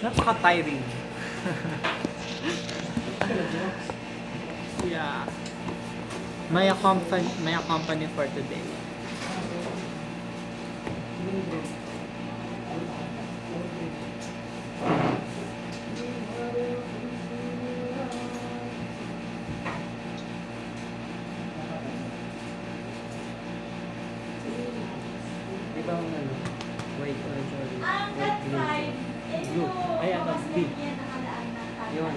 Napaka-tiring. Yeah. May accompany for today. Ito ang ano, white orange orange. Angkat White 5. Blue. Ay, ano, B. Yun,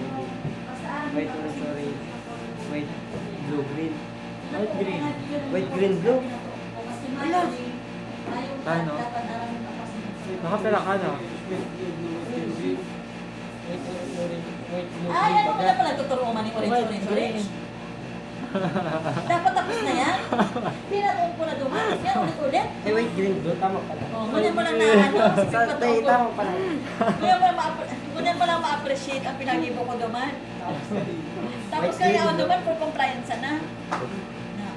white orange orange. White blue green. White, green. White green blue. Ala. Ano? Nakapila ka na. Ay, ano pala pala tuturo man yung orange. Dapat tapos na yan. Pinatong ko na duman. Yan ulit-ulit. Eh, white green blue. Tama pala. Oh, muna mo lang na ano. Tama pala. Muna mo lang ma-appreciate ang pinagibo ko duman. Tapos kaya ako duman for compliance na. Na,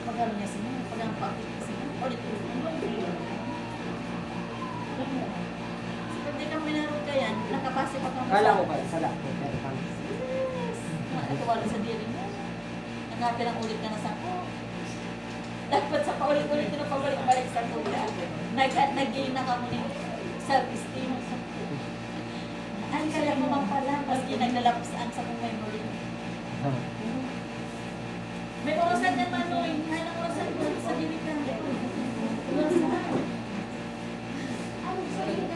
pag-ano niya sila. Pag-ano pa-update niya sila. Ulit-ulit. Hindi kang minarot ka yan. Nakapase pa kang Kala ko pala, sala. Pero pang. Ito wala sa diri mo. Nagkapilang ulit ka na sa ko. Dapat sa paulit-ulit na pabalik-balik sa kuya. Nag-gain na kamo ng self-esteem. Ay, kaya mo man pala. Maski naglalapsaan sa kong memory. May orasan na manoy. Kaya ng orasan ko sa diri ka. Orasan. White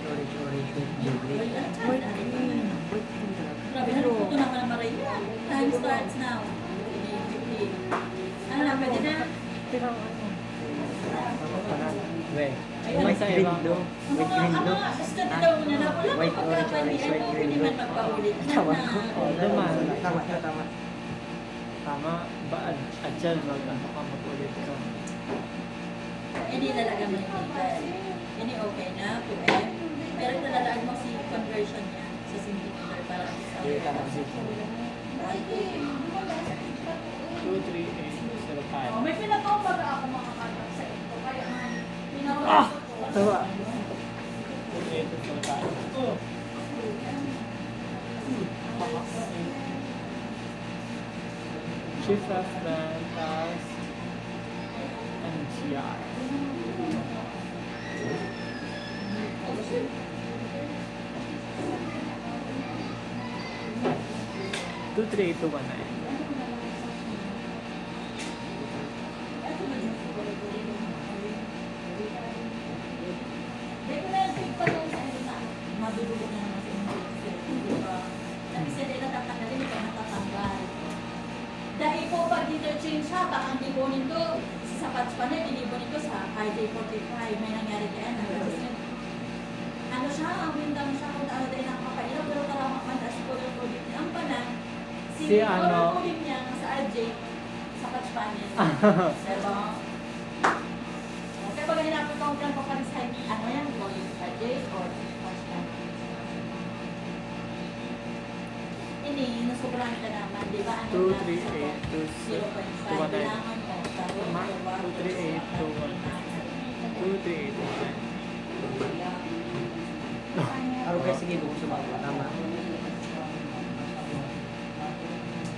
orange orange. White blue green. Grabe, natututo na ka na Maria. Time starts now. 15. Ano na, pwede na? Tama pala. We. Ayun. May sa Green iba. blue. White green Ang blue. mga study daw mo na wala White, pa orange, pagkakani. orange, Ay, white, kung green, pwede man blue. magpaulit. Tama. Naman. Tama. Tama. Ba, adyan mag, ano ka, mag-ulit ka. Hindi talaga manitigil. Hindi okay na, 2M. Pero talalaan mo si conversion niya sa centimeter para sa Hindi tama kasi. 2, 3, 8, 0, 5. Oh, may pinagawa ba ako makakatag sa ito? Kaya pinagawa Ah! ko. Tawa. 2, 3, 8, 0, 5. Chief of the task NGR. 238-219. Hindi ko na yung pa doon sa ano na madulungan na naman sa inyo. Diba? Kasi sila natatanggalin, ikaw natatanggal. Dahil po pag interchange siya, baka ang libo nito, sa patch pa na, dinibo nito sa RJ45. May nangyari kaya na. Ano siya, ang windang siya kung ano dahil nakapailaw, pero karamang mandas po yung product niya. Ang panan, Si ano? product niya sa RJ, sa patch pa niya. Diba? Kaya pag hinapin ko ang plan ko pa rin sa ano yan, RJ or patch pa. Ini, nasubrahan ka naman, di ba? 2, 3, 8, 2, 0.5. 2, 19. Kailangan mo. Tama. 2, 3, 8, 2, 1. 2, 3, 8, 2, 9. Araw kayo sige, buko sa mga tama.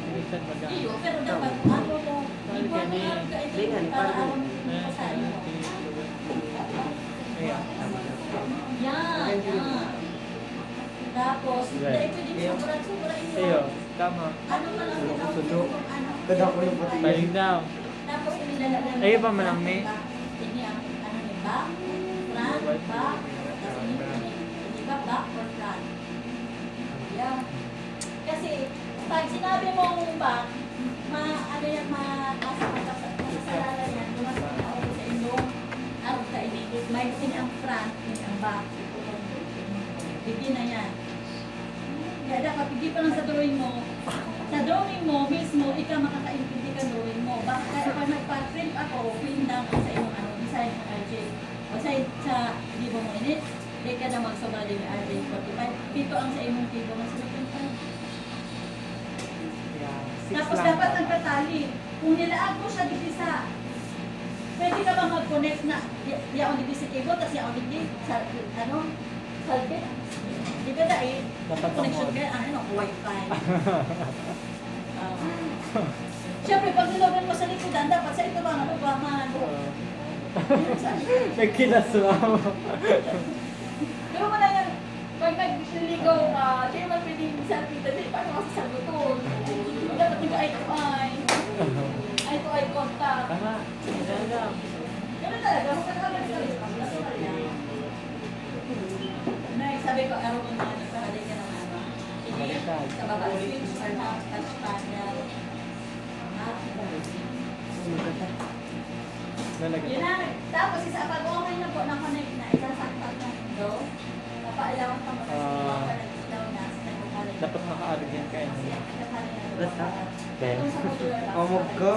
Minsan ba dyan? Iyo, pero dapat ano mo, Balik ikaw yan eh. mo ka Lingan, para parang- alam mo sa iyo. Ayan. Yan, yan. Tapos, Right. dahil pwede sobra iyo. Sa'yo. Tama. Ano man ang tinawag Sundo. mo, ano. Kada ko yung pati. Balik daw. Tapos, inilalagyan Ay, iba man lang, may- Ini ang, ano ni back, front, back. Tapos, ini ba, back or front. Yan. Kasi, pag sinabi mong back, ano yan, makasalanan yan, lumasok na ako sa ilong, araw ka inigit, may ini ang front, ini ang back. Hindi na yan. Kaya dapat, hindi pa lang sa drawing mo, mismo, ikaw makakaintindi ka drawing mo. Kaya pag nagpa-print ako, print lang ako sa iyong ano, design ng RJ. O sa libo mo init, di ka na magsobra din yung RJ 45. Dito ang sa iyong libo mo sa 25. Yeah. 6 Tapos lang dapat dapat. nagkatali. Kung nilaag mo siya dito sa, pwede ka bang mag connect na, yaon di si cable, tapos yaon di sa, ano, salbit. Di ba dahil, Dapat connection ang ka, ano, wifi. Siyempre, pag nilogan mo sa likodan, dapat sa ito ba, ano ba, Nagkinasama. Pero mo na yan, pag nagliligaw ka, di naman pwedeng selfie dali, paano kasi saguton? Dapat nag-eye to eye. Eye to eye contact. Tama. Alam. Ganun talaga, kung nakalag ka rin, sabi ko, araw mo na, nagpahalay ka ng ano. Hindi, sa baba, switch or not, touch panel. Lalagay. Yun na, tapos isa, pag okay na po, na-connect na, isasaktak na ito. Napaalawan ka mo na sa ilaw na, sa nagpahalay. Dapat naka-argent ka yun. Basta? Ben. Omog ko.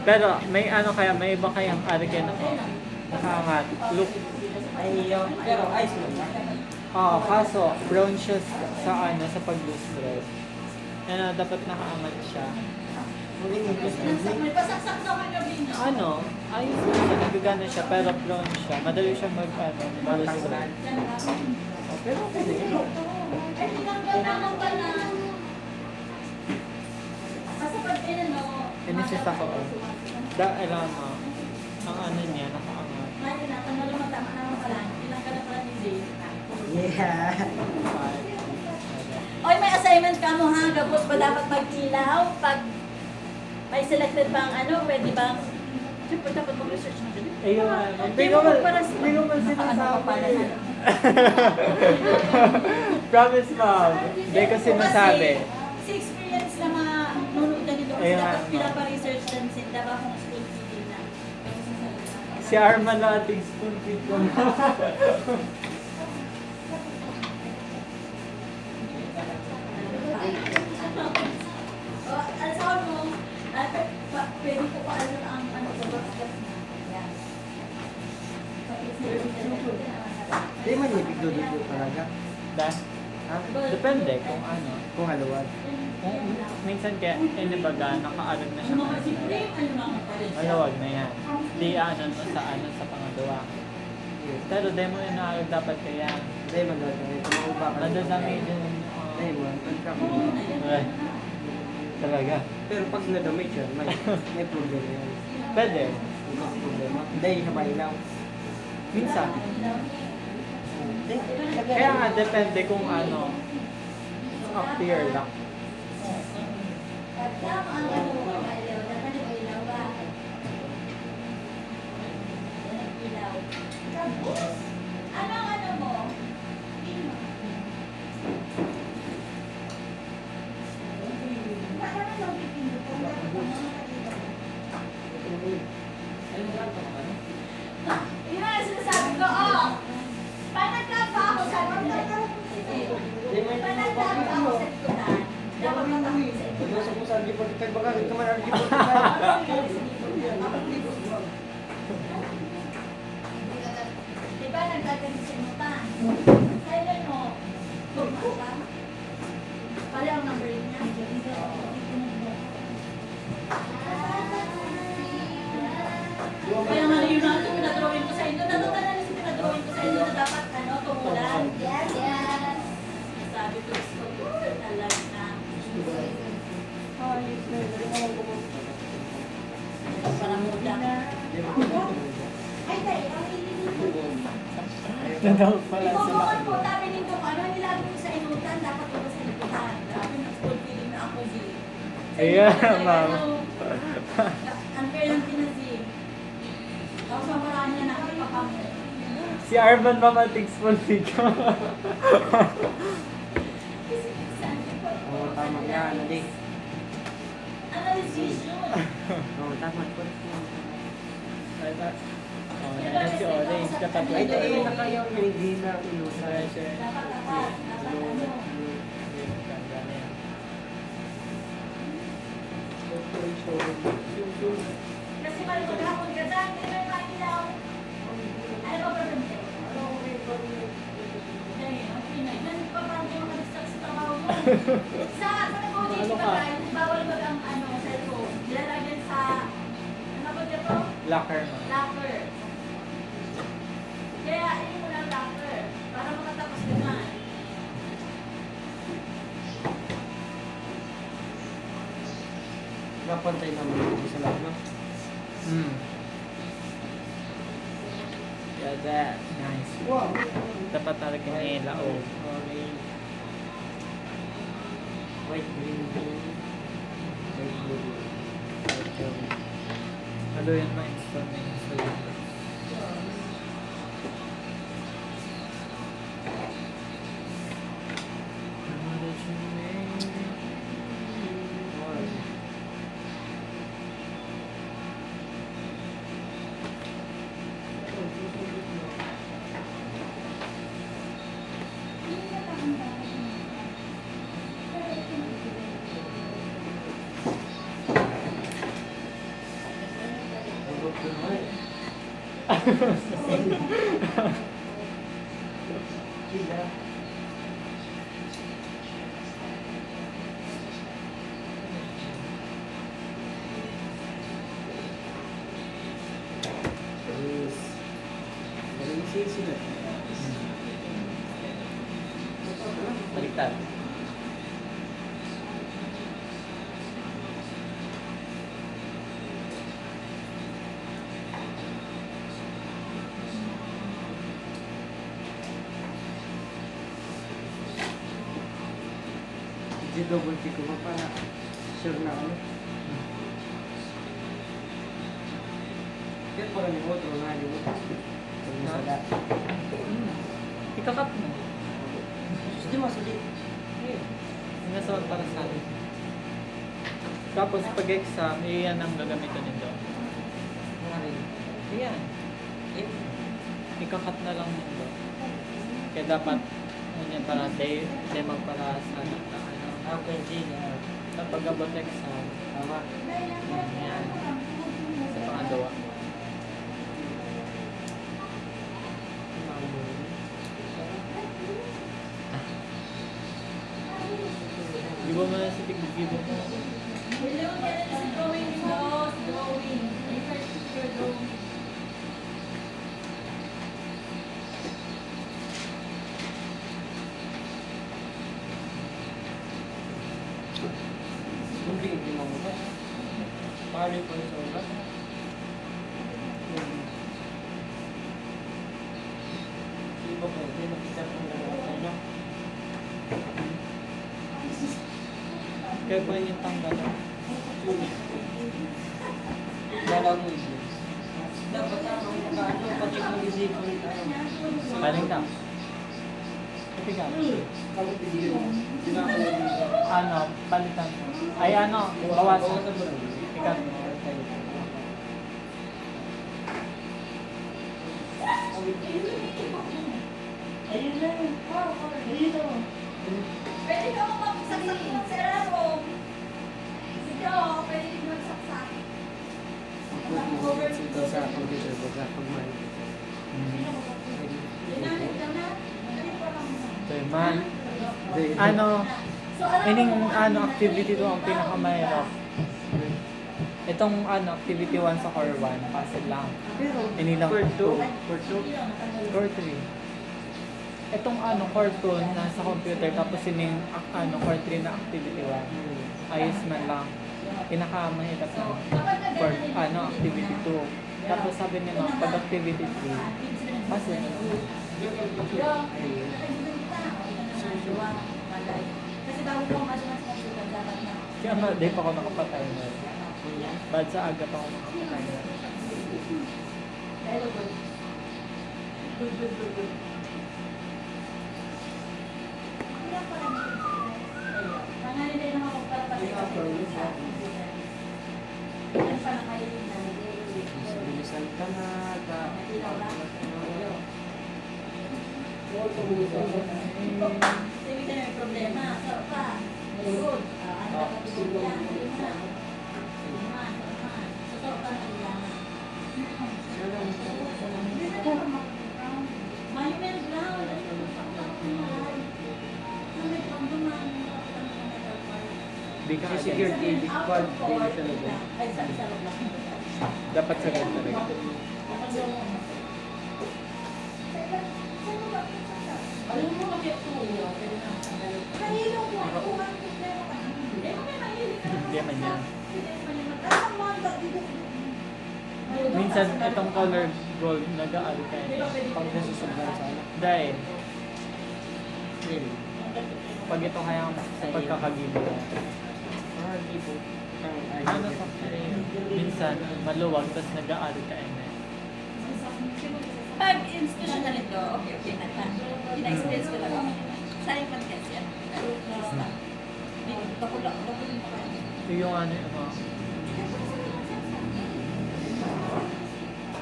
Pero may ano kaya, may iba kayang argent ako. Nakaangat. Look. Ay, pero ayos mo. Oo, kaso brown siya sa ano, sa pag-lustre. Ano, dapat nakaangat siya. May pasaksak naman yung binyo. Ano, ayos na siya, nagagana siya, pero brown siya. Madali siya mag-lustre. Oh, pero pwede. Ay, tinanggal na ng pala. Kasi pag ano, Inisis ako. Alam mo, ang ano niya, nakaangat. Ay, tinatanggal mo tama naman pala. Tinanggal na pala ni Jay. Yeah. Oy, may assignment ka mo ha, gabos ba dapat mag-ilaw? Pag may selected bang ano, pwede bang siyempre dapat mag-research mo din. Ayun, Hindi mo magparas- hindi ko man Ano pa sinasabi. pala yan? Promise, ma'am. Hindi ko sinasabi. Si experience na manunood na nito kasi Ayun, dapat ma'am. pinapa-research din sin dapat kung school feeding na. Si Arman na ating spoon feed ko. O, asawa mo, pwede ko pa ano ang ano sa bakit. Yan. Di man ibig dududo talaga. Da? Ha? Depende kung ano. Kung haluwad. Kung minsan kaya, inibaga, nakaarag na siya. Ano mga siyempre, ano mga pala siya. Malawag na yan. Di ano sa pangalawa. Pero di mo inaarag dapat kaya. Di man daw. Tumauba ka. Nadadami din. Di man. Ay, talaga. Pero pag nadamay siya, may problema yan. Pwede. May problema. Hindi, sabay lang. Minsan. Di, Kaya nga, depende kung ano. Clear lang. Pagka ang ano mo, ilaw, dapat yung ilaw ba? Yan ang ilaw. Tapos, ano ang ano mo? Yun ang sinasabi ko, oh! Pag nagkaba ako sa likudan, pag nagkaba ako sa likudan, dapat matakot sa likudan. Nasa kung saan report kay baka ka man ang report Diba nagkagaling sa inutan? Kailan mo? Tumasa? Pala ang number niya. Kaya nga yun na ito, pinadrawin ko sa inyo. Natutan na nito pinadrawin ko sa inyo na dapat ano, tumulan. Yes, yes. Sabi ko, talaga na. Parang muda. Ay, tayo. Nadawag pala sa Ibubukod po namin nito kung ano nilagay ko sa inutan, dapat ko sa inutan. Grabe, nag-school feeling na ako, G. Ayan, ma'am. Unfair lang kinazi. Tapos mamaraan niya na ipapamo. Si Arman mamating spoon feed ko. Kasi saan ko po? Oo, tama yan. Hindi. Analysis yun. Oo, tama po. Oh, yan si Orange. Dapat Ay, tayo na kayo. Hindi na inusan. Dapat dapat ano. Kasi maghapon ka dyan, hindi may makilaw. Ano ba problem ko? Ganun pa parang di makadistract sa trabaho mo. Sa ano ko dito ba tayo? Bawal ba ang ano, cellphone? Nilalagyan sa Locker mo. Locker. Kaya, ini mo lang locker. Para makatapos ka na. Napantay naman dito sa loob, no? Yeah, that. Nice. Wow! Dapat talaga may lao. Orange. White, green, green. White, blue. Ano yun mga instruments sa dito? Baliktad. Double check ko pa para sure na ano. Kaya parang yung otro na yung masala. Ikakat mo. Hindi masulit. Yung nasuot para sa akin. Tapos pag exam, iyan ang gagamitin nito. Mga rin. Iyan. Eh, Ikakat na lang nito. Kaya dapat, yun para demo para sa ano. okay, sige. Kapag abot exam, Tama. yan. Sa pangalawa. Gibo mo na si Tiggibo mo. Hello, kaya na si drawing mo. Drawing. May first picture drawing. Hindi, hindi mo ba? Pari po sa ulat. Hindi ba pwede makita kung nalawa tayo? Kaya pa yung tanggal. Dalaw mo ito. Dapat ako ano, pati kung isip ko rin tayo. Paling na. Itigan. Kapag hindi na ako dito. Ano, palitan mo. Ay ano, bawasan. Bawasan mo lang. Ikat mo. Ayun lang. Dito. Pwede ka mo magsaksak ng seraro. Dito, pwede ka magsaksak. Ito sa computer ko sa pagmahal. Ginamit ka na. Dito lang. Man. Ano, So, alam ining mo, ano, activity to ang pinakamahirap. Itong ano, activity 1 sa core 1, puzzle lang. Pero, Inilang for 2, 2. for 2, Core 3. Itong ano, core 2 nasa computer, tapos ining ano, core 3 na activity 1. Ayos man lang. Pinakamahirap na core, ano, activity 2. Tapos sabi ni ma'am, pag activity 3, puzzle na lang. kasi bago ko ang mas computer, dapat na. Kaya nga, di pa ako nakapatay na. Bad sa aga pa ako nakapatay na. Very good. Good. Kaya pala pangalan din ako para pasipasip sa computer. Yan pala kayo din na. bilisan ka na, Ilaw lang. ta. Sabi ka na may problema. So, pa. Very good. Ano na kapitid yan? So, ka na kailangan. Monument ground. Ano yung pagkakunan? Ano may pagduman? Di ka Kasi security, Out quad, of court. hindi siya nag- Ay, sa loob lang. Dapat sagad talaga. Alam mo, bakit ito? Pwede na tanggalin. Nahilo ko ako. Ang problema ka. Hindi mo may mahilig ka. Hindi man yan. Ang manda dito. Minsan, itong color gold, nag-aalkay. Pag nasusunod sa ano. Dahil, Really? pag ito kaya sa pagkakagilid. Ah, di po. Ano sa minsan, maluwag, tapos nag-aalkay na. Pag institution na nito, okay, ina-experience ko lang ako. Sayang man kasi yan. Dito ko lang. Ito yung ano yung mga...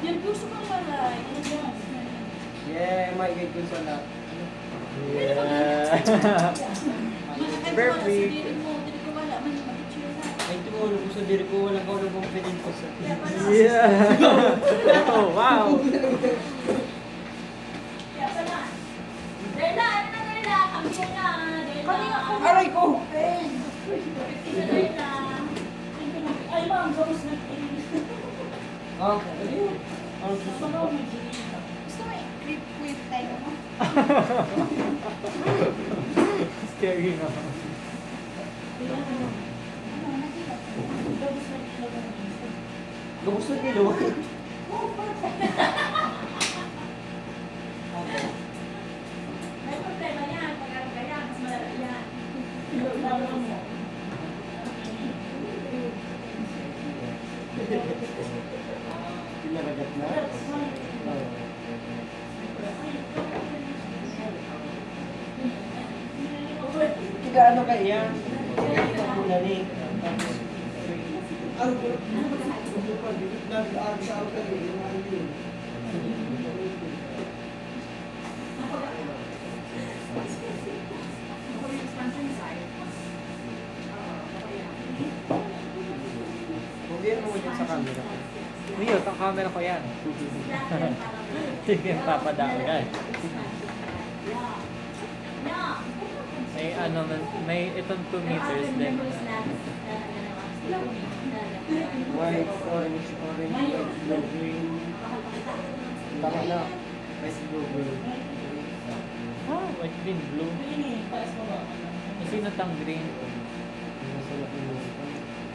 Yan gusto kong malay. Ano yan? Yeah, may gay ko sa lahat. Yeah. Perfect. Hindi ko wala man mag-cheer na. Ay, tumulong ko sa diri ko. Walang kawalang confidence ko sa... Yeah. Oh, wow. Kaya pala. Derla, ano na Derla? Kami na. Kanina ko. Aray ko! 50 na Derla. Ay, ma'am, gawos na. Ah, ano yun? Ano susunod? Gusto mo i-clip tayo mo? Scary na. Gusto kilo. May problema yan. Pag-aral ka yan, mas malala yan. Pinaragat na. Tiga ano kaya? Tiga muna ni. Pagbiyan mo dyan sa camera. Rio, ang camera ko yan. Sige, papadaan guys. May ano man, may itong 2 meters din. White, orange, blue, green. Tama na. White, blue, green. Ah, white, green, blue. Sino tang green? Nasalak na mo.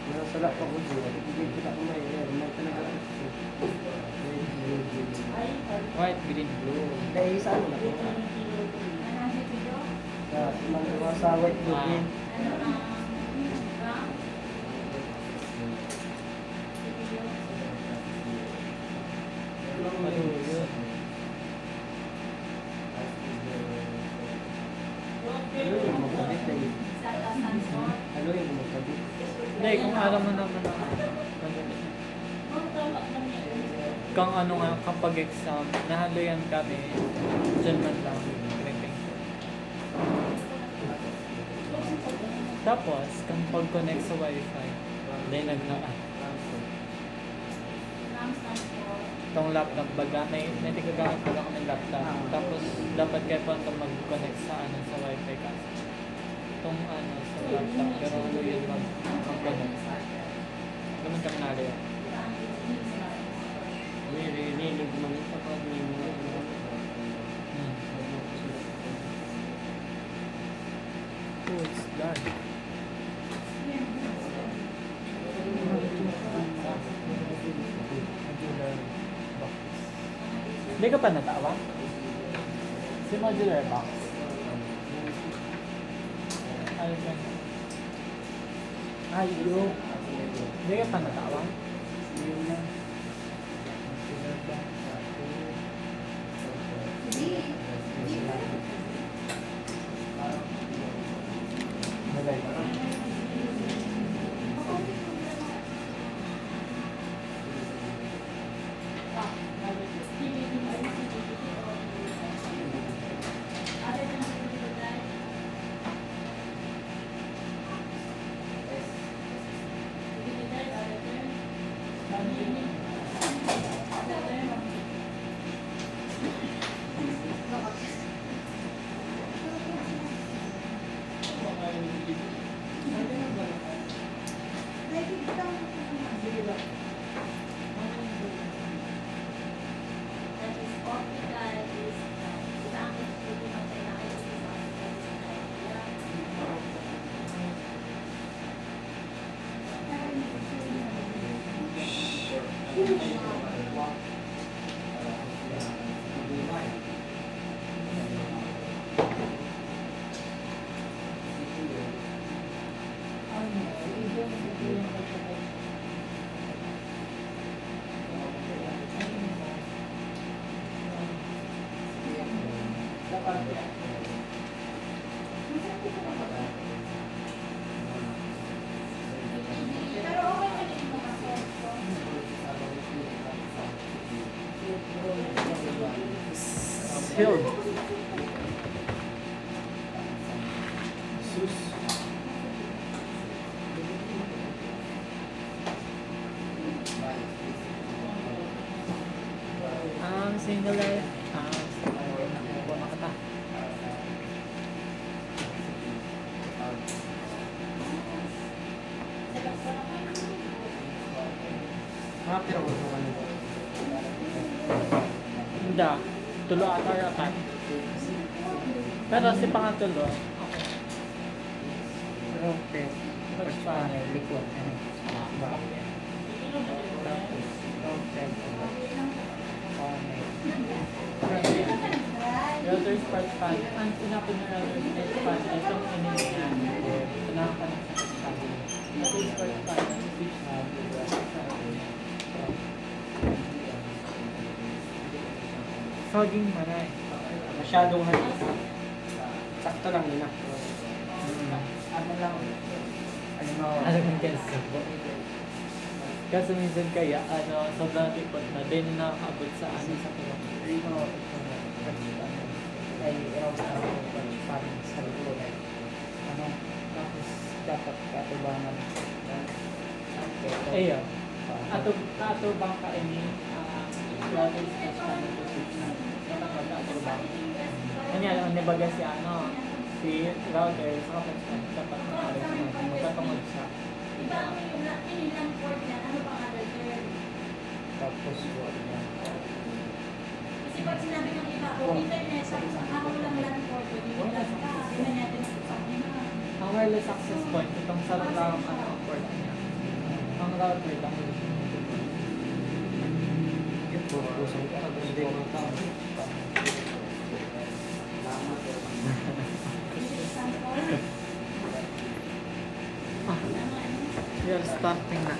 Nasalak pa ko dyan. Hindi kita ko may air. May talaga ako. White, blue, green. White, green, blue. Kaya isa ano na po? Sa white, blue, green. Ano yun? Ano yung magkabit na yun? Ano yung magkabit? Hindi, kung alam mo naman na kung ano nga, kapag exam, nahaloyan kami, dyan man lang, gripping ko. Tapos, kung pag-connect sa wifi, then naglaan. Itong laptop baga, may tigagamit baga kami laptop. Tapos, dapat kayo pa ito mag-connect sa ano sa wifi kasi. Itong ano, sa laptop, pero ano yun mag-connect. Ganun kami nalayo. Nililig man ito pag may mga Oh, it's done. Modular box. Hindi ka pa natawa? Si modular box. Ano ka? Ayo. Hindi ka pa natawa? Yun na. Modular box. Malay. Thank you. Pero okay ka din mga soft. Shield. Sus. Single life. Nakuha na kita. Pero gusto ko nito. Hindi. Tulo ata rapat. Pero si pangatlo, okay. Okay. First panel. Likod. Back. Tapos, okay. Router's first panel. Ang pinapin na router's first panel, itong enemy yan. Pinakapanak sa first panel. Router's first panel, switch hub. Saging maray. Masyadong halik. Sakto lang yun ah. Ano lang? Ano mo? Ano kang cancel po? Kaso minsan kaya, sobrang tipot na, din nakakabot sa sa tulong. Dito, ay ewan sa parang sa likod. Tapos dapat katubangan. Ayun. Ato bang ka ini router space pa nito switch na. Ato bang. Kanya lang nibaga si router sa kapag dapat na alis na magkatungod siya. Iba ang inilang port yan, ano pang other term? Tapos Kasi pag sinabi ng iba, internet, tapos ako lang lang port, yung lang ka, hindi natin sabi na. Ang wireless access point, itong sa lang port niya. Ang router lang. kusang ka, tapos hindi mo tao. We are starting na.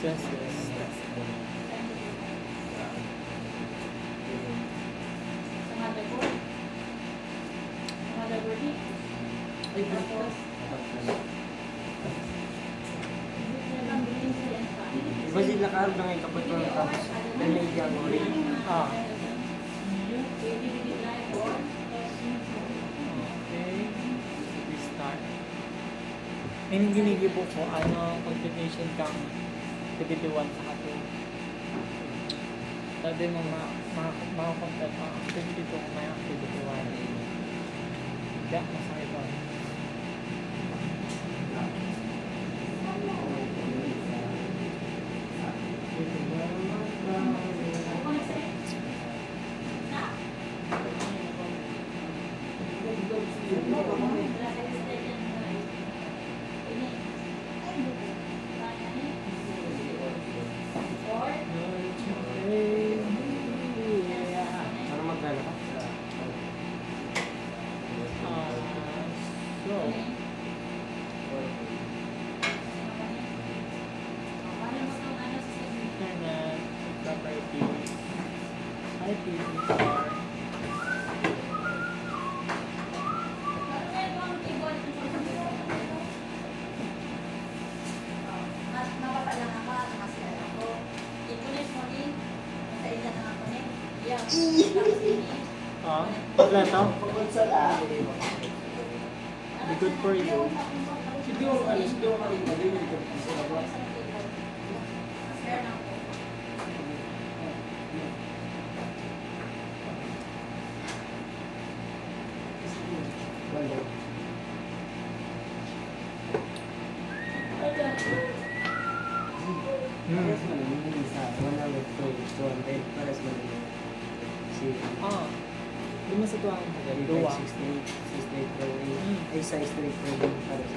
Yes, yes. Sa motherboard. Sa motherboard ni. Tapos, Iba sila karoon na ngayon kapag ko tapos nangyayang ulit. Ah. DVD drive or Okay. Restart. Yung ginigibo ko, configuration kang activity 1 sa ato. Dati mo makakontent ang activity 2 kung may activity 1. Kaya masakit ako. connect sa Hi, PCR. Mas mapapala nga ka, nakasira ako. Ikulis mo din, sa isa na ako niya. Yeah. Tapos ini. Ah, kompleto? Pagod sa lahat. Be good for you. Sige, alis doon ka rin. Hindi ka sa labas. Masaya na ako. Wala. Pares man ang isa. 100 pares man ang si Ah, di mo sa tuwang Gary Dua. 68 Pro A. Mm. Ay, size 3 Pro A. Pares.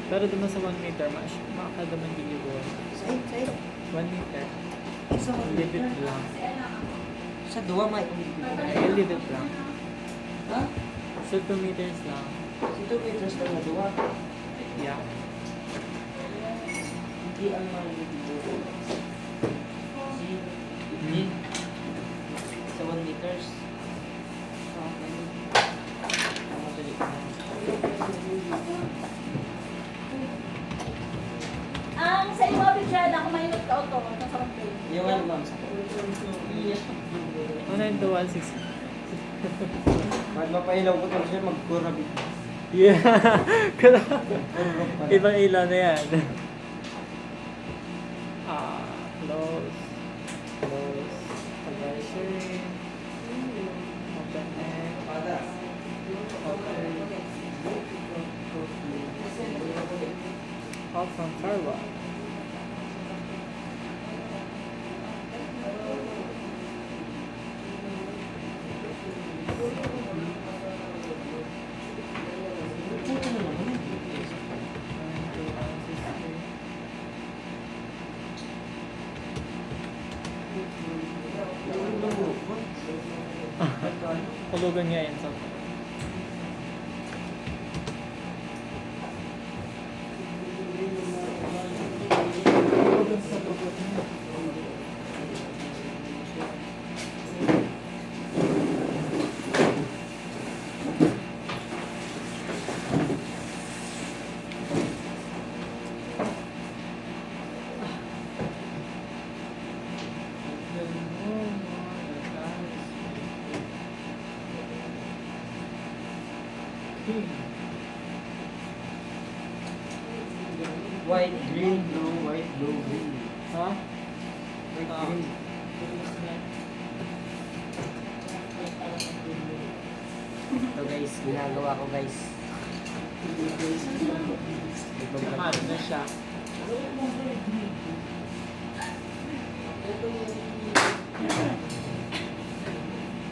Pero di mo sa 1 meter, makakadaman di ko. Sa'yo. 1 meter. Isa ko Leave it lang. Sa duwa may I'll leave it lang. Ha? So 2 meters lang. Si 2 meters lang na duwa. Yeah. Hindi ang mga dito. Hmm. Sa 1 meters. Okay. Madali na. Ang sa iyo, picture ako mahimot ka auto. Ito sa mga Yung ano ma'am sa 1 to 160. Pag mapahilaw ko tapos siya magkurabit. Yeah. Kaya Kurabit pala. ibang ilaw na yan. Close. Close. Advisory. Open neck. Off from Carwa. Puto na naman. Hulugan niya yan sa White, green, blue, white, blue, green. Ha? White, Ah. green. Ito guys, ginagawa ko guys. Ano na siya?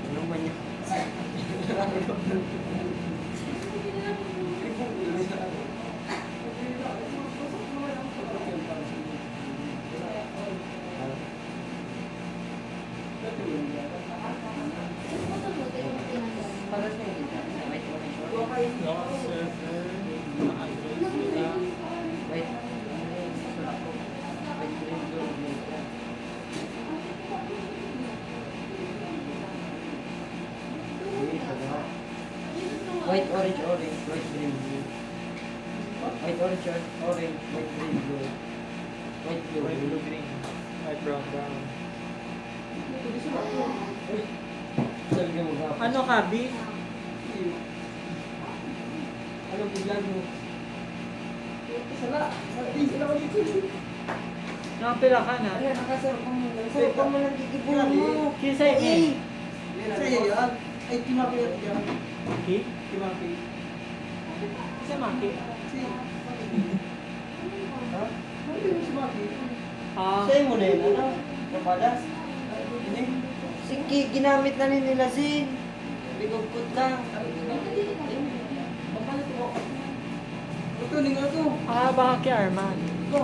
Ano ba niya? Para sa inyo. Long surfer. Maayos sila. White. White, green, blue, green. White, orange, orange, white, green, blue. White, orange, orange, white, green, blue. White, blue, White, blue, blue. green. White, brown, brown. Talaga mo ba? Ano ka, B? Ano biglang mo? Nakapila ka na? Nakasarap mo lang kikipon mo. Kisay eh. Sa'yo yan? Ay, timapiyat yan. Ki? Timapi. Kasi Maki. Ha? Ano yung timapi? Ah, Sa'yo mo na yun, ano? Kapadas? Hindi. Sige, ginamit na rin nila, Zin. Bigugkot lang. Ito, ning ito. baka kay Arman. Ito.